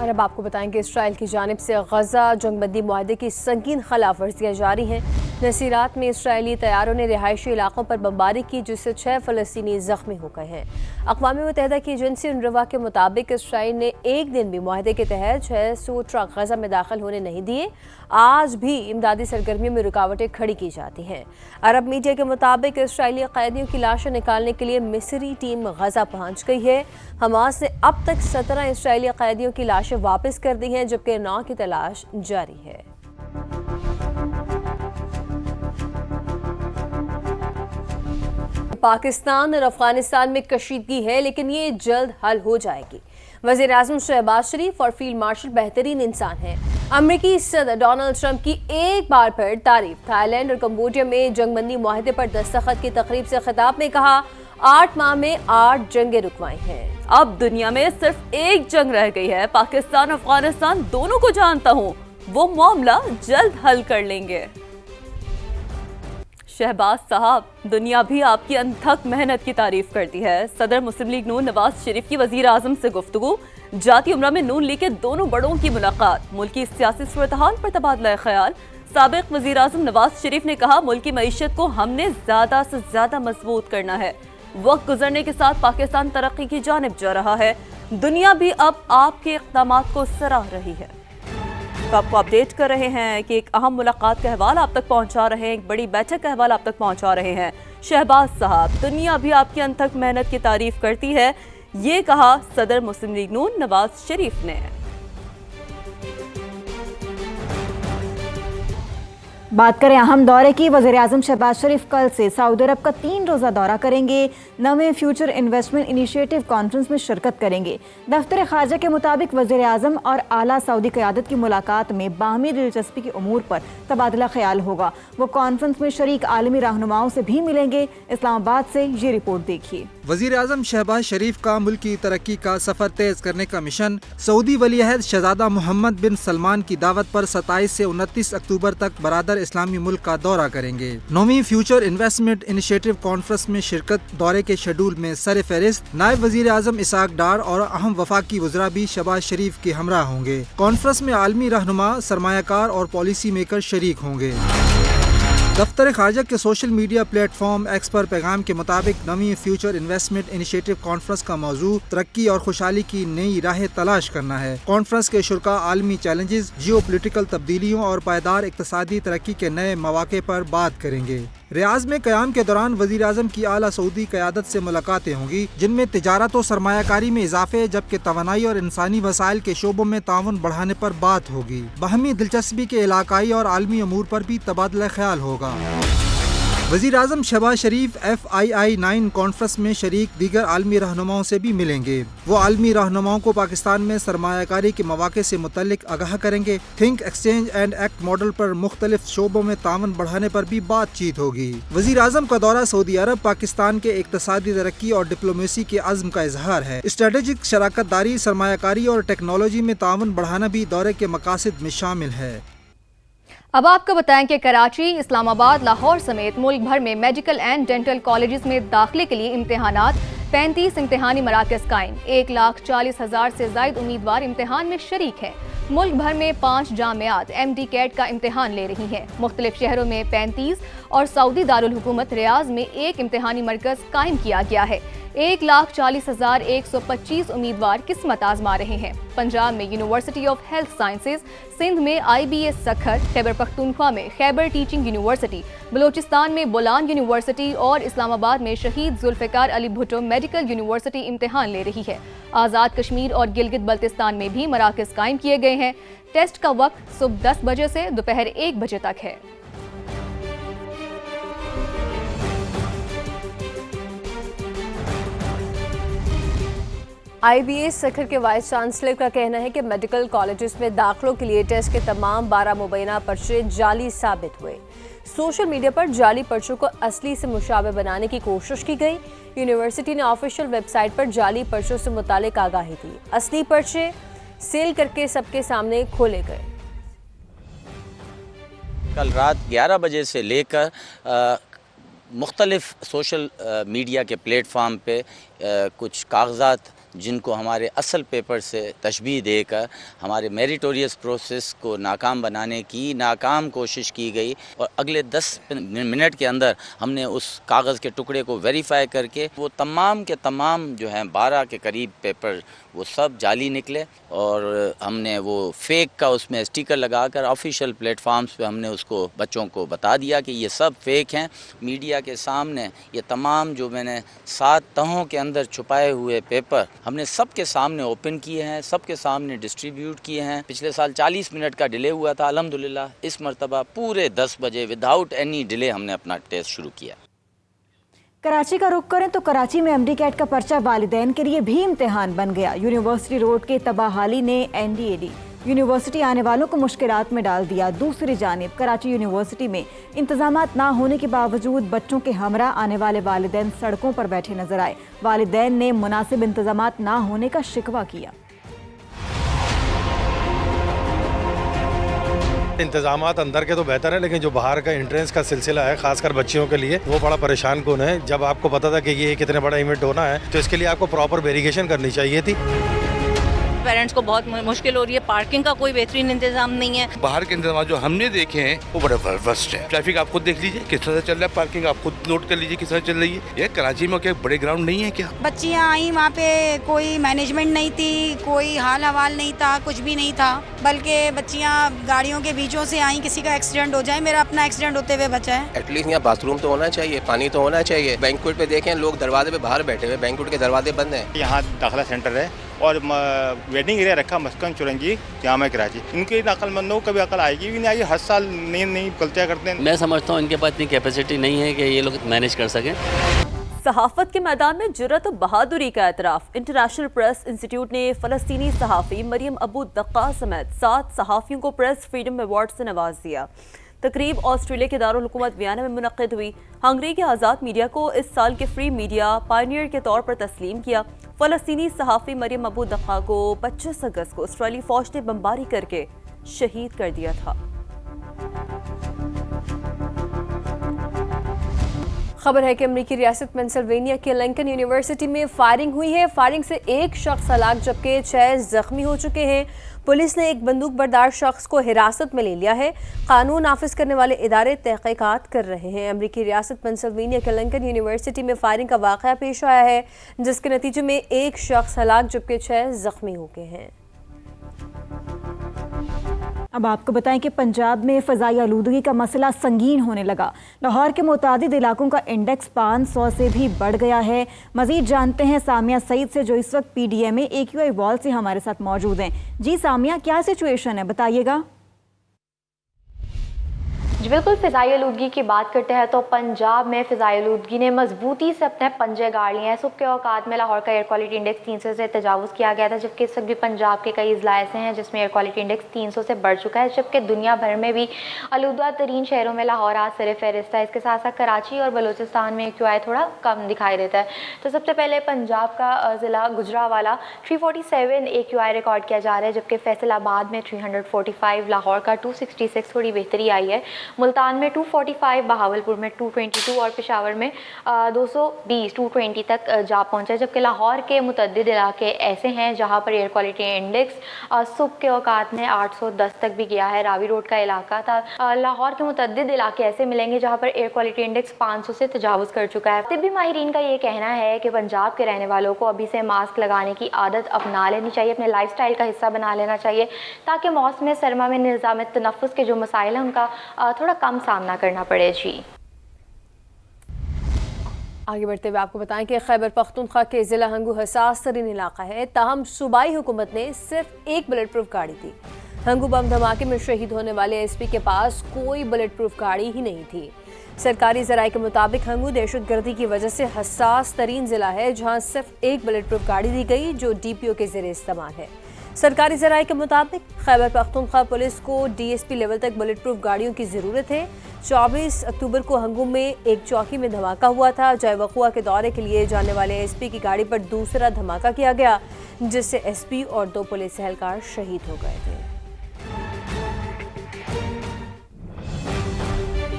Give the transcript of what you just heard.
اور اب آپ کو بتائیں کہ اسرائیل کی جانب سے غزہ جنگ بندی معاہدے کی سنگین خلاف ورزیاں جاری ہیں۔ نصیرات میں اسرائیلی طیاروں نے رہائشی علاقوں پر بمباری کی، جس سے 6 فلسطینی زخمی ہو گئے ہیں۔ اقوام متحدہ کی ایجنسی انروا کے مطابق اسرائیل نے ایک دن بھی معاہدے کے تحت 600 ٹرک غزہ میں داخل ہونے نہیں دیے۔ آج بھی امدادی سرگرمیوں میں رکاوٹیں کھڑی کی جاتی ہیں۔ عرب میڈیا کے مطابق اسرائیلی قیدیوں کی لاشیں نکالنے کے لیے مصری ٹیم غزہ پہنچ گئی ہے۔ حماس نے اب تک 17 اسرائیلی قیدیوں کی لاشیں واپس کر دی ہیں، جبکہ 9 کی تلاش جاری ہے۔ پاکستان اور افغانستان میں کشیدگی ہے، لیکن یہ جلد حل ہو جائے گی۔ وزیر اعظم شہباز شریف اور فیلڈ مارشل بہترین انسان ہیں۔ امریکی صدر ڈونلڈ ٹرمپ کی ایک بار پھر تعریف۔ تھائی لینڈ اور کمبوڈیا میں جنگ بندی معاہدے پر دستخط کی تقریب سے خطاب میں کہا، 8 ماہ میں 8 جنگیں رکوائی ہیں۔ اب دنیا میں صرف ایک جنگ رہ گئی ہے، پاکستان افغانستان دونوں کو جانتا ہوں، وہ معاملہ جلد حل کر لیں گے۔ شہباز صاحب، دنیا بھی آپ کی انتھک محنت کی تعریف کرتی ہے۔ صدر مسلم لیگ نون نواز شریف کی وزیر اعظم سے گفتگو، جاتی عمرہ میں نون لیگ کے دونوں بڑوں کی ملاقات، ملکی سیاسی صورتحال پر تبادلہ خیال۔ سابق وزیر اعظم نواز شریف نے کہا، ملکی معیشت کو ہم نے زیادہ سے زیادہ مضبوط کرنا ہے۔ وقت گزرنے کے ساتھ پاکستان ترقی کی جانب جا رہا ہے، دنیا بھی اب آپ کے اقدامات کو سراہ رہی ہے۔ تو آپ کو اپڈیٹ کر رہے ہیں کہ ایک اہم ملاقات کا احوال آپ تک پہنچا رہے ہیں، ایک بڑی بیٹھک کا احوال آپ تک پہنچا رہے ہیں۔ شہباز صاحب، دنیا بھی آپ کی انتھک محنت کی تعریف کرتی ہے، یہ کہا صدر مسلم لیگ نون نواز شریف نے۔ بات کریں اہم دورے کی، وزیر اعظم شہباز شریف کل سے سعودی عرب کا 3 روزہ دورہ کریں گے۔ نویں فیوچر انویسٹمنٹ انیشیٹو کانفرنس میں شرکت کریں گے۔ دفتر خارجہ کے مطابق وزیر اعظم اور اعلیٰ سعودی قیادت کی ملاقات میں باہمی دلچسپی کے امور پر تبادلہ خیال ہوگا۔ وہ کانفرنس میں شریک عالمی رہنماؤں سے بھی ملیں گے۔ اسلام آباد سے یہ رپورٹ دیکھیے۔ وزیر اعظم شہباز شریف کا ملکی ترقی کا سفر تیز کرنے کا مشن، سعودی ولی عہد شہزادہ محمد بن سلمان کی دعوت پر 27 سے 29 اکتوبر تک برادر اسلامی ملک کا دورہ کریں گے۔ نویں فیوچر انویسٹمنٹ انیشیٹو کانفرنس میں شرکت دورے کے شیڈول میں سر فہرست نائب وزیر اعظم اسحاق ڈار اور اہم وفاقی وزراء بھی شہباز شریف کے ہمراہ ہوں گے۔ کانفرنس میں عالمی رہنما، سرمایہ کار اور پالیسی میکر شریک ہوں گے۔ دفتر خارجہ کے سوشل میڈیا پلیٹ فارم ایکس پر پیغام کے مطابق نویں فیوچر انویسٹمنٹ انیشیٹو کانفرنس کا موضوع ترقی اور خوشحالی کی نئی راہیں تلاش کرنا ہے۔ کانفرنس کے شرکاء عالمی چیلنجز، جیو پولیٹیکل تبدیلیوں اور پائیدار اقتصادی ترقی کے نئے مواقع پر بات کریں گے۔ ریاض میں قیام کے دوران وزیر اعظم کی اعلیٰ سعودی قیادت سے ملاقاتیں ہوں گی، جن میں تجارت و سرمایہ کاری میں اضافے، جبکہ توانائی اور انسانی وسائل کے شعبوں میں تعاون بڑھانے پر بات ہوگی۔ باہمی دلچسپی کے علاقائی اور عالمی امور پر بھی تبادلہ خیال ہوگا۔ وزیر اعظم شہباز شریف FII9 کانفرنس میں شریک دیگر عالمی رہنماؤں سے بھی ملیں گے۔ وہ عالمی رہنماؤں کو پاکستان میں سرمایہ کاری کے مواقع سے متعلق آگاہ کریں گے۔ Think exchange and act model پر مختلف شعبوں میں تعاون بڑھانے پر بھی بات چیت ہوگی۔ وزیر اعظم کا دورہ سعودی عرب پاکستان کے اقتصادی ترقی اور ڈپلومیسی کے عزم کا اظہار ہے۔ اسٹریٹجک شراکت داری، سرمایہ کاری اور ٹیکنالوجی میں تعاون بڑھانا بھی دورے کے مقاصد میں شامل ہے۔ اب آپ کو بتائیں کہ کراچی، اسلام آباد، لاہور سمیت ملک بھر میں میڈیکل اینڈ ڈینٹل کالجز میں داخلے کے لیے امتحانات، 35 امتحانی مراکز قائم، 1,40,000 سے زائد امیدوار امتحان میں شریک ہیں۔ ملک بھر میں 5 جامعات MD کیٹ کا امتحان لے رہی ہیں۔ مختلف شہروں میں 35 اور سعودی دارالحکومت ریاض میں 1 امتحانی مرکز قائم کیا گیا ہے۔ 1,40,125 امیدوار قسمت آزما رہے ہیں۔ پنجاب میں university of health sciences, Sindh میں IBS سکھر، خیبر پختونخوا میں خیبر ٹیچنگ یونیورسٹی، بلوچستان میں بولان یونیورسٹی اور اسلام آباد میں شہید ذوالفقار علی بھٹو میڈیکل یونیورسٹی امتحان لے رہی ہے۔ آزاد کشمیر اور گلگت بلتستان میں بھی مراکز قائم کیے گئے ہیں۔ ٹیسٹ کا وقت صبح 10 بجے سے دوپہر 1 بجے تک ہے۔ IBS سکھر کے وائس چانسلر کا کہنا ہے کہ میڈیکل کالجز میں داخلوں کے لیے ٹیسٹ کے تمام 12 مبینہ پرچے جعلی ثابت ہوئے۔ سوشل میڈیا پر جعلی پرچوں کو اصلی سے مشابہ بنانے کی کوشش کی گئی۔ یونیورسٹی نے آفیشیل ویب سائٹ پر جعلی پرچوں سے متعلق آگاہی دی۔ اصلی پرچے سیل کر کے سب کے سامنے کھولے گئے۔ کل رات 11 بجے سے لے کر مختلف سوشل میڈیا کے پلیٹ فارم پہ کچھ کاغذات جن کو ہمارے اصل پیپر سے تشبیہ دے کر ہمارے میریٹوریس پروسیس کو ناکام بنانے کی ناکام کوشش کی گئی، اور اگلے 10 منٹ کے اندر ہم نے اس کاغذ کے ٹکڑے کو ویریفائی کر کے وہ تمام کے تمام جو ہیں 12 کے قریب پیپر وہ سب جعلی نکلے، اور ہم نے وہ فیک کا اس میں اسٹیکر لگا کر آفیشیل پلیٹ فارمز پہ ہم نے اس کو بچوں کو بتا دیا کہ یہ سب فیک ہیں۔ میڈیا کے سامنے یہ تمام جو میں نے 7 تہوں کے اندر چھپائے ہوئے پیپر ہم نے سب کے سامنے اوپن کیے ہیں، سب کے سامنے ڈسٹریبیوٹ کیے ہیں۔ پچھلے سال 40 منٹ کا ڈیلے ہوا تھا، الحمدللہ اس مرتبہ پورے 10 بجے وداؤٹ اینی ڈیلے ہم نے اپنا ٹیسٹ شروع کیا۔ کراچی کا رخ کریں تو کراچی میں ایم ڈی کیٹ کا پرچہ والدین کے لیے بھی امتحان بن گیا۔ یونیورسٹی روڈ کے تباہالی نے N D A D university آنے والوں کو مشکلات میں ڈال دیا۔ دوسری جانب کراچی یونیورسٹی میں انتظامات نہ ہونے کے باوجود بچوں کے ہمراہ آنے والے والدین سڑکوں پر بیٹھے نظر آئے۔ والدین نے مناسب انتظامات نہ ہونے کا شکوہ کیا۔ انتظامات اندر کے تو بہتر ہے، لیکن جو باہر کا انٹرنس کا سلسلہ ہے خاص کر بچیوں کے لیے وہ بڑا پریشان کن ہے۔ جب آپ کو پتا تھا کہ یہ کتنے بڑا ایونٹ ہونا ہے تو اس کے لیے آپ کو پراپر ویریفیکیشن کرنی چاہیے تھی۔ پیرنٹس کو بہت مشکل ہو رہی ہے، پارکنگ کا کوئی بہترین انتظام نہیں ہے۔ باہر کے انتظامات جو ہم نے دیکھے ہیں وہ بڑے ورسٹ ہیں۔ ٹریفک آپ خود دیکھ لیجیے کس طرح سے چل رہا ہے، پارکنگ آپ خود نوٹ کر لیجیے کس طرح چل رہی ہے۔ یہ کراچی میں کیا بڑے گراؤنڈ نہیں ہے کیا؟ بچیاں آئیں، وہاں پہ کوئی مینجمنٹ نہیں تھی، کوئی حال حوال نہیں تھا، کچھ بھی نہیں تھا، بلکہ بچیاں گاڑیوں کے بیچوں سے آئیں، کسی کا ایکسیڈنٹ ہو جائے۔ میرا اپنا ایکسیڈنٹ ہوتے ہوئے بچا ہے۔ ایٹ لیسٹ یہاں باتھ روم تو ہونا چاہیے، پانی تو ہونا چاہیے۔ بینکوٹ پہ دیکھیں لوگ دروازے پہ باہر بیٹھے ہوئے، بینکوٹ کے دروازے بند ہیں۔ یہاں داخلہ سینٹر ہے اور ویٹنگ ایریا رکھا مسکن چورنجی جامع کراچی۔ ان کے عقل مندوں کو کبھی عقل آئے گی بھی نہیں آئی، ہر سال نئی غلطیاں کرتے ہیں۔ میں سمجھتا ہوں ان کے پاس اتنی کیپیسٹی نہیں ہے کہ یہ لوگ مینیج کر سکیں۔ صحافت کے میدان میں جرأت و بہادری کا اعتراف۔ انٹرنیشنل پریس انسٹیٹیوٹ نے فلسطینی صحافی مریم ابو دقا سمیت 7 صحافیوں کو پریس فریڈم ایوارڈ سے نواز دیا۔ تقریب آسٹریلیا کے دارالحکومت ویانا میں منعقد ہوئی۔ ہنگری کے آزاد میڈیا کو اس سال کے فری میڈیا پائنیئر کے طور پر تسلیم کیا۔ فلسطینی صحافی مریم ابو دقا کو 25 اگست کو اسرائیلی فوج نے بمباری کر کے شہید کر دیا تھا۔ خبر ہے کہ امریکی ریاست پینسلوینیا کے لنکن یونیورسٹی میں فائرنگ ہوئی ہے۔ فائرنگ سے 1 شخص ہلاک جبکہ 6 زخمی ہو چکے ہیں۔ پولیس نے ایک بندوق بردار شخص کو حراست میں لے لیا ہے۔ قانون نافذ کرنے والے ادارے تحقیقات کر رہے ہیں۔ امریکی ریاست پینسلوینیا کے لنکن یونیورسٹی میں فائرنگ کا واقعہ پیش آیا ہے، جس کے نتیجے میں 1 شخص ہلاک جبکہ 6 زخمی ہو گئے ہیں۔ اب آپ کو بتائیں کہ پنجاب میں فضائی آلودگی کا مسئلہ سنگین ہونے لگا۔ لاہور کے متعدد علاقوں کا انڈیکس 500 سے بھی بڑھ گیا ہے۔ مزید جانتے ہیں سامیہ سعید سے، جو اس وقت پی ڈی ایم اے کیو آئی وال سے ہمارے ساتھ موجود ہیں۔ جی سامیہ، کیا سچویشن ہے، بتائیے گا۔ جی بالکل، فضائی آلودگی کی بات کرتے ہیں تو پنجاب میں فضائی آلودگی نے مضبوطی سے اپنے پنجے گاڑ لیے ہیں۔ صبح کے اوقات میں لاہور کا ایئر کوالٹی انڈیکس 300 سے تجاوز کیا گیا تھا، جبکہ اس وقت بھی پنجاب کے کئی اضلاع ایسے ہیں جس میں ایئر کوالٹی انڈیکس 300 سے بڑھ چکا ہے، جبکہ دنیا بھر میں بھی آلودہ ترین شہروں میں لاہور آج سر فہرست ہے۔ اس کے ساتھ ساتھ کراچی اور بلوچستان میں QI تھوڑا کم دکھائی دیتا ہے۔ تو سب سے پہلے پنجاب کا ضلع گجرانوالہ 347 AQI ریکارڈ کیا جا رہا ہے، جبکہ فیصل آباد میں 345، لاہور کا 266 تھوڑی بہتری آئی ہے، ملتان میں 245، بہاولپور میں 222 اور پشاور میں 220 تک جا پہنچا، جبکہ لاہور کے متعدد علاقے ایسے ہیں جہاں پر ایئر کوالٹی انڈیکس صبح کے اوقات میں 810 تک بھی گیا ہے۔ راوی روڈ کا علاقہ تھا۔ لاہور کے متعدد علاقے ایسے ملیں گے جہاں پر ایئر کوالٹی انڈیکس 500 سے تجاوز کر چکا ہے۔ طبی ماہرین کا یہ کہنا ہے کہ پنجاب کے رہنے والوں کو ابھی سے ماسک لگانے کی عادت اپنا لینی چاہیے، اپنے لائف سٹائل کا حصہ بنا لینا چاہیے، تاکہ موسم سرما میں نظام تنفس کے جو مسائل ہیں ان کا تھوڑا کم سامنا کرنا پڑے۔ جی آگے بڑھتے ہوئے آپ کو بتائیں کہ خیبر پختونخوا کے ضلع ہنگو حساس ترین علاقہ ہے، تاہم صوبائی حکومت نے صرف 1 بلٹ پروف گاڑی دی۔ ہنگو بم دھماکے میں شہید ہونے والے ایس پی کے پاس کوئی بلٹ پروف گاڑی ہی نہیں تھی۔ سرکاری ذرائع کے مطابق ہنگو دہشت گردی کی وجہ سے حساس ترین ضلع ہے، جہاں صرف 1 بلٹ پروف گاڑی دی گئی جو DPO کے زیر استعمال ہے۔ سرکاری ذرائع کے مطابق خیبر پختونخوا پولیس کو DSP لیول تک بلٹ پروف گاڑیوں کی ضرورت ہے۔ 24 اکتوبر کو ہنگو میں ایک چوکی میں دھماکہ ہوا تھا، جائے وقوع کے دورے کے لیے جانے والے ایس پی کی گاڑی پر دوسرا دھماکہ کیا گیا، جس سے ایس پی اور 2 پولیس اہلکار شہید ہو گئے تھے۔